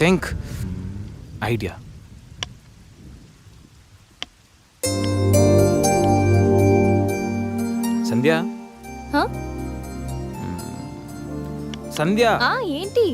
Think idea. సంధ్య, హా? సంధ్య, ఏంటి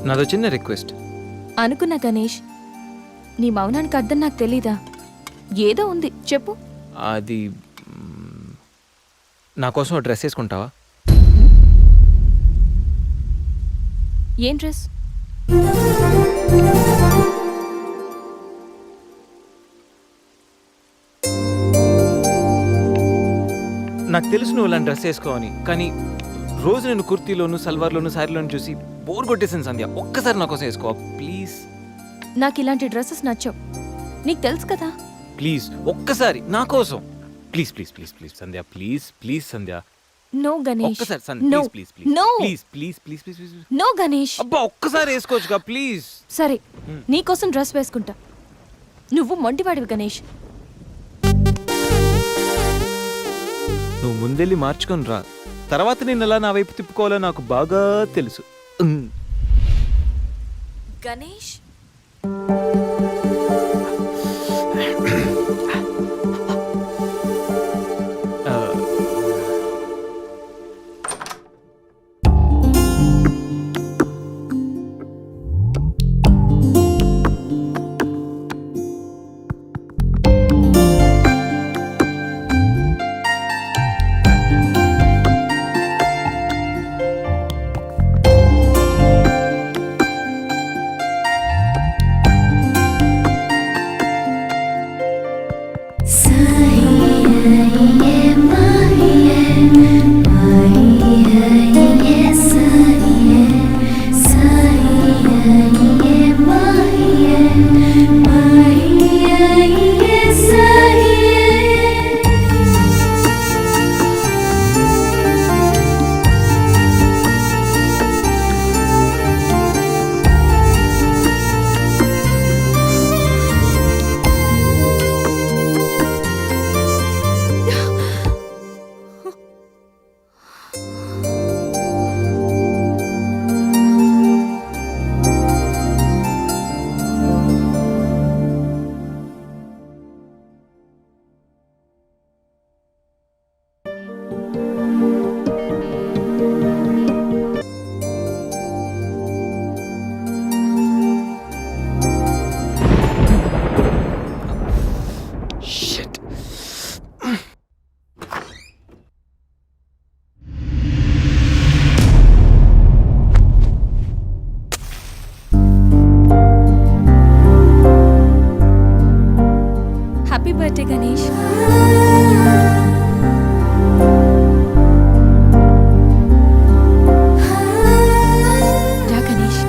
నాదో చిన్న రిక్వెస్ట్. అనుకున్నా గణేష్, నీ మౌనానికి అర్థం నాకు తెలీదా? ఏదో ఉంది, చెప్పు. అది నా కోసం డ్రెస్ వేసుకుంటావా? ఏం డ్రెస్? నాకు తెలుసు నువ్వు ఇలాంటి డ్రెస్ వేసుకోవని, కానీ రోజు నేను కుర్తీలోను, సల్వార్లోను, శారీలోను చూసి బోర్ కొట్టేసాను సంధ్య. ఒక్కసారి నా కోసం వేసుకోవా ప్లీజ్? నాకు ఇలాంటి డ్రెస్సెస్ నచ్చవు, నీకు తెలుసు కదా. ప్లీజ్ ఒక్కసారి నా కోసం. Please please please please Sandhya, please please Sandhya. No Ganesh, ఒక్కసారి Sandhya, no please please no please please please please please. No Ganesh. అబ్బా ఒక్కసారి వేసుకోవచ్చుగా ప్లీజ్. సరే, నీకోసం డ్రెస్ వేసుకుంటా. నువ్వు మొండివాడివి గణేష్. నువ్వు ముందెళ్ళి మార్చుకొని రా, తర్వాత నేను ఎలా నా వైపు తిప్పుకోవాలో నాకు బాగా తెలుసు. Ganesh, happy birthday Ganesh. రా గణేష్.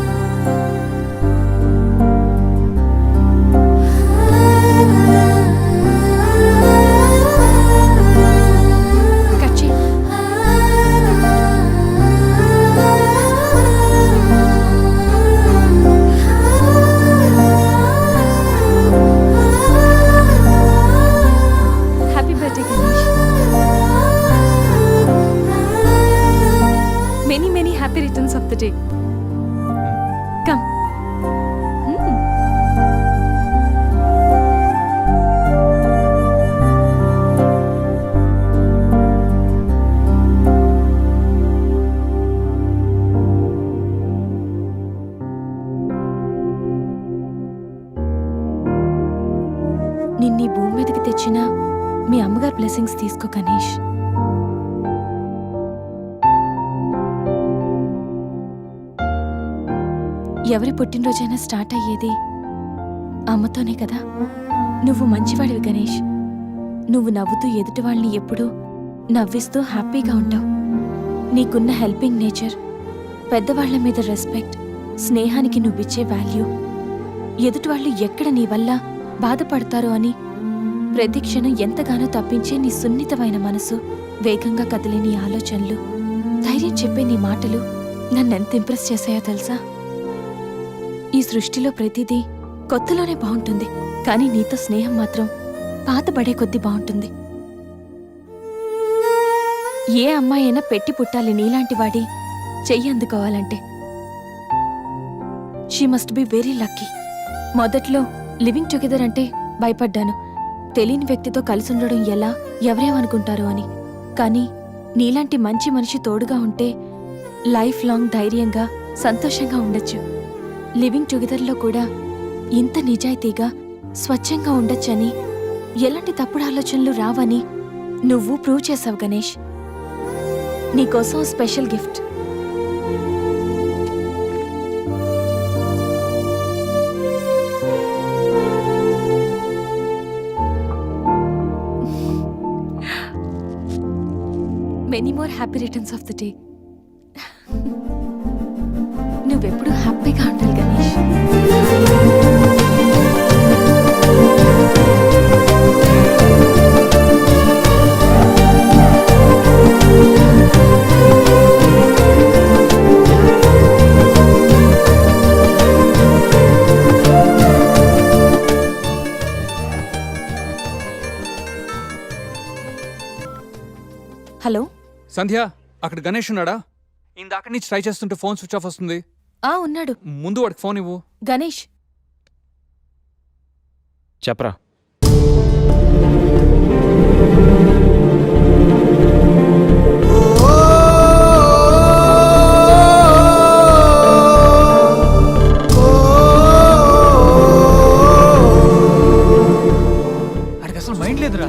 కట్ చేయి. Happy birthday Ganesh. Many many happy returns of the day. Come. నిన్నీ భూమి మీదకి తెచ్చిన మీ అమ్మగారు బ్లెస్సింగ్స్ తీసుకో గణేష్. ఎవరి పుట్టినరోజైనా స్టార్ట్ అయ్యేది అమ్మతోనే కదా. నువ్వు మంచివాడివి గణేష్. నువ్వు నవ్వుతూ ఎదుటి వాళ్ళని ఎప్పుడూ నవ్విస్తూ హ్యాపీగా ఉంటావు. నీకున్న హెల్పింగ్ నేచర్, పెద్దవాళ్ల మీద రెస్పెక్ట్, స్నేహానికి నువ్విచ్చే వాల్యూ, ఎదుటి వాళ్ళు ఎక్కడ నీ వల్ల బాధపడతారో అని ప్రతి క్షణం ఎంతగానో తప్పించే నీ సున్నితమైన మనసు, వేగంగా కదిలే నీ ఆలోచనలు, ధైర్యం చెప్పే నీ మాటలు నన్నెంత ఇంప్రెస్ చేశాయో తెలుసా? ఈ సృష్టిలో ప్రతిదీ కొత్తలోనే బాగుంటుంది, కానీ నీతో స్నేహం మాత్రం పాతబడే కొద్దీ బాగుంటుంది. ఏ అమ్మాయైనా పెట్టి పుట్టాలి నీలాంటి వాడి చెయ్యి అందుకోవాలంటే. She must be very lucky. మొదట్లో లివింగ్ టుగెదర్ అంటే భయపడ్డాను. తెలియని వ్యక్తితో కలిసి ఉండడం ఎలా, ఎవరేమనుకుంటారో అని. కానీ నీలాంటి మంచి మనిషి తోడుగా ఉంటే లైఫ్ లాంగ్ ధైర్యంగా సంతోషంగా ఉండొచ్చు. లివింగ్ టుగెదర్లో కూడా ఇంత నిజాయితీగా స్వచ్ఛంగా ఉండొచ్చని, ఎలాంటి తప్పుడు ఆలోచనలు రావని నువ్వు ప్రూవ్ చేసావు గణేష్. నీకోసం special gift. Many more happy returns of the day. నువ్వెప్పుడు హ్యాపీగా ఉండాలి గణేష్. హలో సంధ్య, అక్కడ గణేష్ ఉన్నాడా? ఇందాక నుంచి ట్రై చేస్తుంటే ఫోన్ స్విచ్ ఆఫ్ వస్తుంది. ఉన్నాడు. ముందు వాడికి ఫోన్ ఇవ్వు. గణేష్, చెప్పరా. అడికి అసలు మైండ్ లేదురా.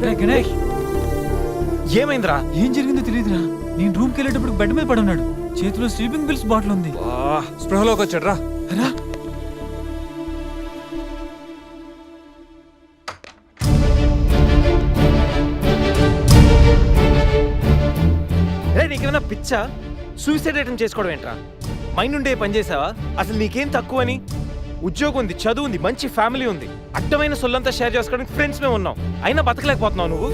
రే గణేష్, ఏమైందిరా? ఏం జరిగిందో తెలియదురా. నేను రూమ్కి వెళ్ళేటప్పుడు బెడ్ మీద పడున్నాడు. చేతిలో స్లీపింగ్ పిల్స్ బాటిల్ ఉంది. స్పృహలోకి వచ్చాడు రా. రా. రే, నీకేమైనా పిచ్చా? సూసైడ్ అటెంప్ట్ చేసుకోవడం ఏంట్రా? మైండ్ ఉండే పని చేసావా? అసలు నీకేం తక్కువని? ఉద్యోగం ఉంది, చదువు ఉంది, మంచి ఫ్యామిలీ ఉంది, అడ్డమైన సొల్లంతా షేర్ చేసుకోవడానికి ఫ్రెండ్స్ మేము ఉన్నాం. అయినా బతకలేకపోతున్నావు నువ్వు.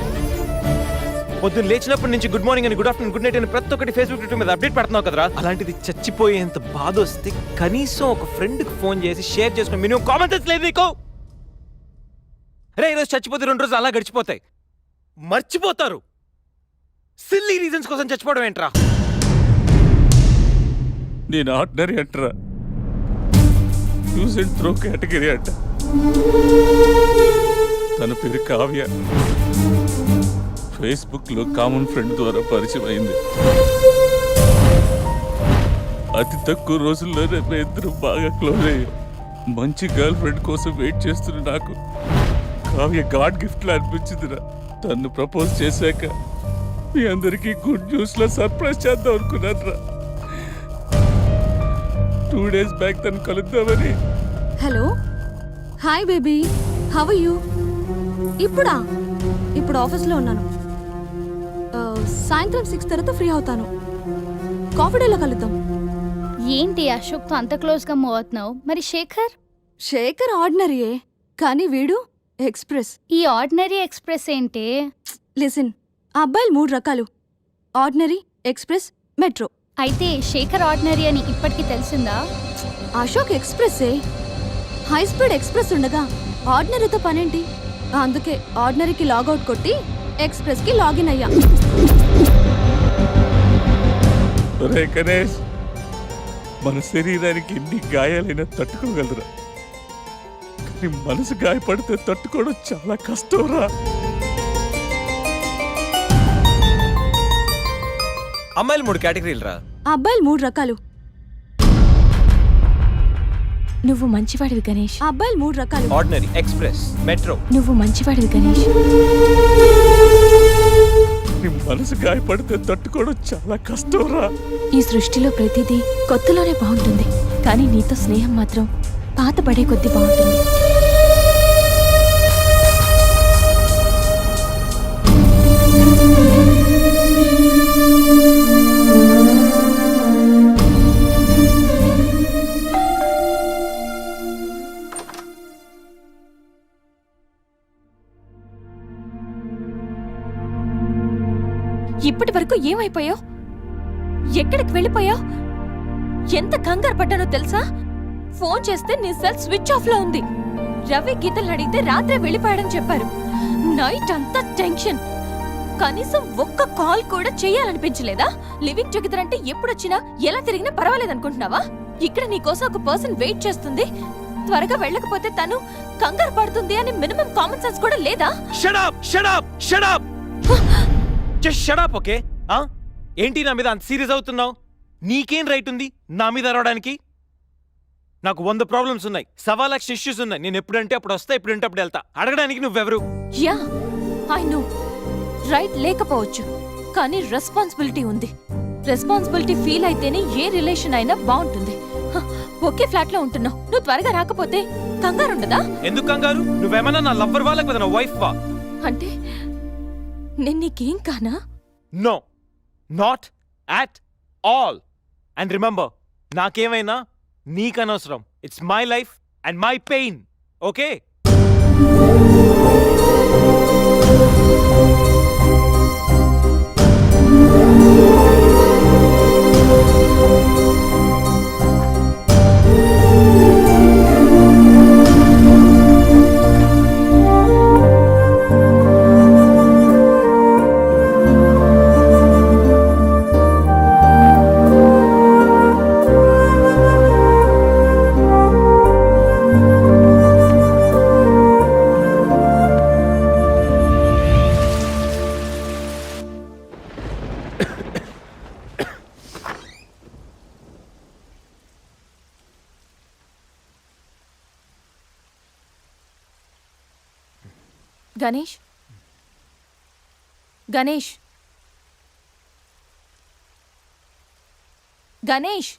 పొద్దున్న లేచినప్పటి నుంచి గుడ్ మార్నింగ్ అని, గుడ్ ఆఫ్టర్నూన్, గుడ్ నైట్ అని ప్రతి ఒక్కటి ఫేస్బుక్, ట్విట్టర్ మీద అప్డేట్ పెడుతున్నావు కదరా. అలాంటిది చచ్చిపోయేంత బాధ వస్తే కనీసం ఒక ఫ్రెండ్కి ఫోన్ చేసి షేర్ చేసుకుని మినిమం కామన్ సెన్స్ లేదు నీకు? రే, ఈరోజు చచ్చిపోతే 2 రోజులు అలా గడిచిపోతాయి, మర్చిపోతారు. సిల్లీ రీజన్స్ కోసం చచ్చిపోవడం ఏంట్రా? నేను ఆర్డినరీ అంటరా, యూజ్ అండ్ త్రో కేటగిరీ అంట. తన పేరు కావ్య. ఫేస్బుక్ లో కామన్ ఫ్రెండ్ ద్వారా పరిచయం అయింది. అతి తక్కువ రోజుల్లోనే మేము ఇద్దరు బాగా క్లోజ్ అయ్యాం. మంచి గర్ల్ ఫ్రెండ్ కోసం వెయిట్ చేస్తున్న నాకు కావ్య గాడ్ గిఫ్ట్ లా అనిపించిందిరా. తను ప్రపోజ్ చేశాక మీ అందరికీ గుడ్ న్యూస్ లా సర్ప్రైజ్ చేద్దాం అనుకున్నాను రా. 2 days బ్యాక్ తను కలుద్దామని. Hello, hi baby, how are you? ఇప్పుడు ఆఫీస్లో ఉన్నాను. సాయంత్రం 6 తర్వాత ఫ్రీ అవుతాను. కాఫీ డేలో కలుద్దాం. ఏంటి అశోక్తో అంత క్లోజ్గా మూవ్ అవుతున్నావు? మరి శేఖర్ ఆర్డినరీయే, కానీ వీడు ఎక్స్ప్రెస్. ఈ ఆర్డినరీ ఎక్స్ప్రెస్ ఏంటి? లిసన్, ఆ అబ్బాయిలు 3 రకాలు: ఆర్డినరీ, ఎక్స్ప్రెస్, మెట్రో. అయితే శేఖర్ ఆర్డినరీ అని ఇప్పటికి తెలిసిందా? అశోక్ ఎక్స్ప్రెస్సే. హై స్పీడ్ ఎక్స్ప్రెస్ ఉండగా ఆర్డినరీతో పనేంటి? అందుకే ఆర్డినరీకి లాగౌట్ కొట్టి ఎక్స్ప్రెస్కి లాగిన్ అయ్యా. ఒరే గణేష్, మన శరీరానికి ఎన్ని గాయాలైనా తట్టుకోగలరా, కానీ మనసు గాయపడితే తట్టుకోవడం చాలా కష్టంరా. అమ్మాయిలు 3 కేటగిరీలు రా. ఆ అబ్బాయిలు 3 రకాలు. నువ్వు మంచివాడివి గణేష్. ఆ అబ్బాయిలు 3 రకాలు: ఆర్డినరీ, ఎక్స్ప్రెస్, మెట్రో. నువ్వు మంచివాడివి గణేష్. నీ మనసు గాయపడితే తట్టుకోవడం చాలా కష్టంరా. ఈ సృష్టిలో ప్రతిదీ కొత్తలోనే బాగుంటుంది, కానీ నీతో స్నేహం మాత్రం పాత పడే కొద్దీ బాగుంటుంది. ఇప్పటి వరకు ఏమైపోయావు? ఎక్కడికి వెళ్ళిపోయావు? ఎంత కంగారు పడ్డానో తెలుసా? ఫోన్ చేస్తే నీ సెల్ స్విచ్ ఆఫ్ లో ఉంది. రవి గీతలు అడిగితే రాత్రే వెళ్ళిపోయాడని చెప్పారు. నైట్ అంతా టెన్షన్. కనీసం ఒక్క కాల్ కూడా చేయాలనిపించలేదా? లివింగ్ టుగెదర్ అంటే ఎప్పుడొచ్చినా ఎలా తిరిగినా పర్వాలేదనుకుంటున్నావా? ఇక్కడ నీకోసం ఒక పర్సన్ వెయిట్ చేస్తుంది. త్వరగా వెళ్ళకపోతే తను కంగారు పడుతుంది అని మినిమం కామన్ సెన్స్ కూడా లేదా? Shut up shut up shut up just shut up. Okay ఏంటి నా మీద అంత సీరియస్ అవుతున్నావు? నీకేం రైట్ ఉంది నా మీద అరవడానికి? నాకు 100 ప్రాబ్లమ్స్ ఉన్నాయి, 1,00,000 ఇష్యూస్ ఉన్నాయి. నేను ఎప్పుడంటే అప్పుడు వస్తా, ఎప్పుడంటే అప్పుడు వెళ్తా. అడగడానికి నువ్వెవరు? యా ఐ నో, రైట్ లేకపోవచ్చు, కానీ రెస్పాన్సిబిలిటీ ఉంది. రెస్పాన్సిబిలిటీ ఫీల్ అయితేనే ఏ రిలేషన్ అయినా బాగుంటుంది. ఒకే ఫ్లాట్ లో ఉంటున్నావు, నువ్వు త్వరగా రాకపోతే కంగారు ఉండదా? ఎందుకు కంగారు? నువ్వేమన్నా నా లవ్వర్ వా లేకపోతే నా వైఫ్ వా? అంటే నేను నీకేం కానా? No, not at all. And remember, నాకేమైనా నీకనవసరం. It's my life and my pain. Okay? Ganesh, Ganesh, Ganesh,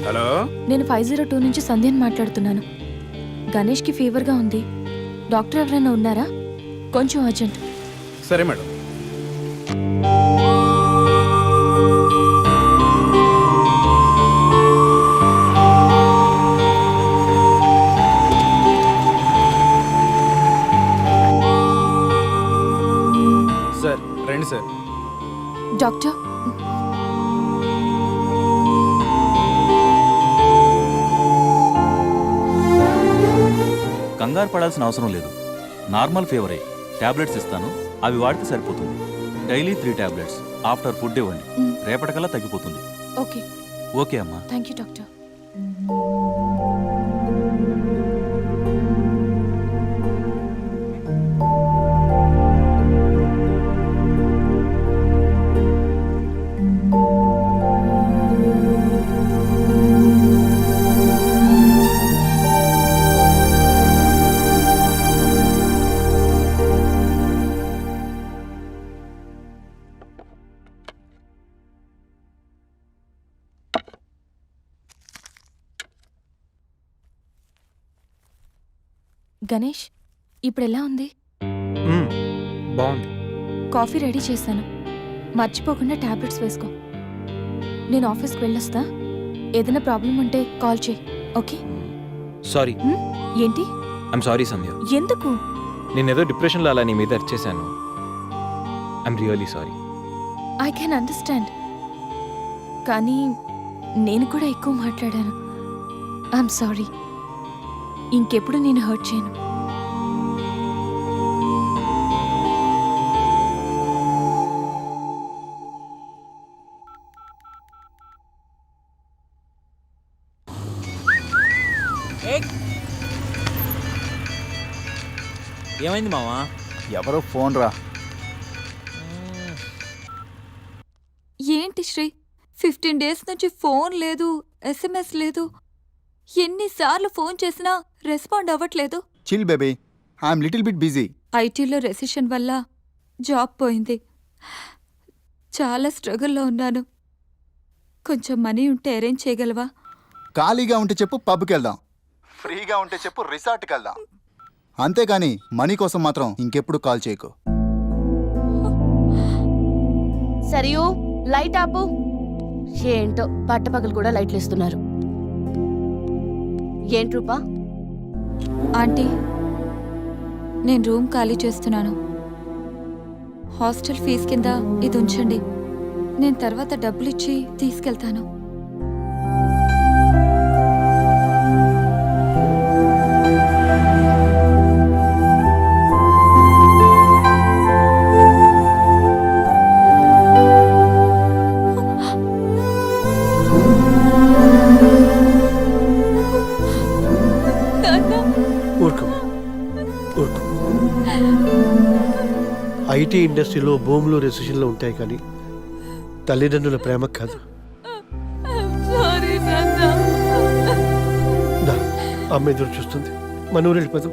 hello, నేను 502 నుంచి సంధ్యని మాట్లాడుతున్నాను. గణేష్కి ఫీవర్గా ఉంది. డాక్టర్ ఎవరైనా ఉన్నారా? కొంచెం అర్జెంట్. సరే మేడం. సార్ రండి సార్. డాక్టర్, కంగారు పడాల్సిన అవసరం లేదు. నార్మల్ ఫీవరే. టాబ్లెట్స్ ఇస్తాను, అవి వాడితే సరిపోతుంది. Daily 3 tablets. ఆఫ్టర్ ఫుడ్ ఇవ్వండి, రేపటికల్లా తగ్గిపోతుంది. ఓకే. ఓకే అమ్మా. Thank you doctor. గణేష్, ఇప్పుడు ఎలా ఉంది? బాగుంది. కాఫీ రెడీ చేశాను, మర్చిపోకుండా టాబ్లెట్స్ వేసుకో. నేను ఆఫీస్కి వెళ్ళొస్తా. ఏదైనా ప్రాబ్లం ఉంటే కాల్ చేయి. ఓకే? సారీ. ఏంటి? I'm sorry Sandhya. ఎందుకు? నేనేదో డిప్రెషన్లో అలా నీ మీద అరిచేశాను. I'm really sorry. I can understand, కానీ నేను కూడా ఎక్కువ మాట్లాడాను. I'm sorry. ఇంకెప్పుడు నేను హర్ట్ చేయను. ఏమైంది మావా? ఎవరో ఫోన్ రా. ఏంటి శ్రీ, 15 డేస్ నుంచి ఫోన్ లేదు, SMS లేదు. ఎన్నిసార్లు ఫోన్ చేసినా రెస్పాండ్ అవ్వట్లేదు. Chill baby, I'm little bit busy. ఐటీలో రెసిషన్ వల్ల జాబ్ పోయింది. చాలా స్ట్రగుల్లో ఉన్నాను. కొంచెం మనీ ఉంటే అరేంజ్ చేయగలవా? ఖాళీగా ఉంటే చెప్పు, పబ్కి వెళ్దాం. ఫ్రీగా ఉంటే చెప్పు, రిసార్ట్కి వెళ్దాం. అంతేగాని మనీ కోసం మాత్రం ఇంకెప్పుడు కాల్ చేయకు. సరియు, లైట్ ఆపు. ఏంటో పట్టపగలు కూడా లైట్లు ఇస్తున్నారు. ఏంటి రూపా? ఆంటీ, నేను రూమ్ ఖాళీ చేస్తున్నాను. హాస్టల్ ఫీజు కింద ఇది ఉంచండి. నేను తర్వాత డబ్బులిచ్చి తీసుకెళ్తాను. ఐటీ ఇండస్ట్రీలో భూములు రెసిషన్లు ఉంటాయి కానీ తల్లిదండ్రుల ప్రేమ కాదు. సారీ నాన్న. దా, అమ్మ ఎదురు చూస్తుంది. మన ఊరు వెళ్ళిపోదాం.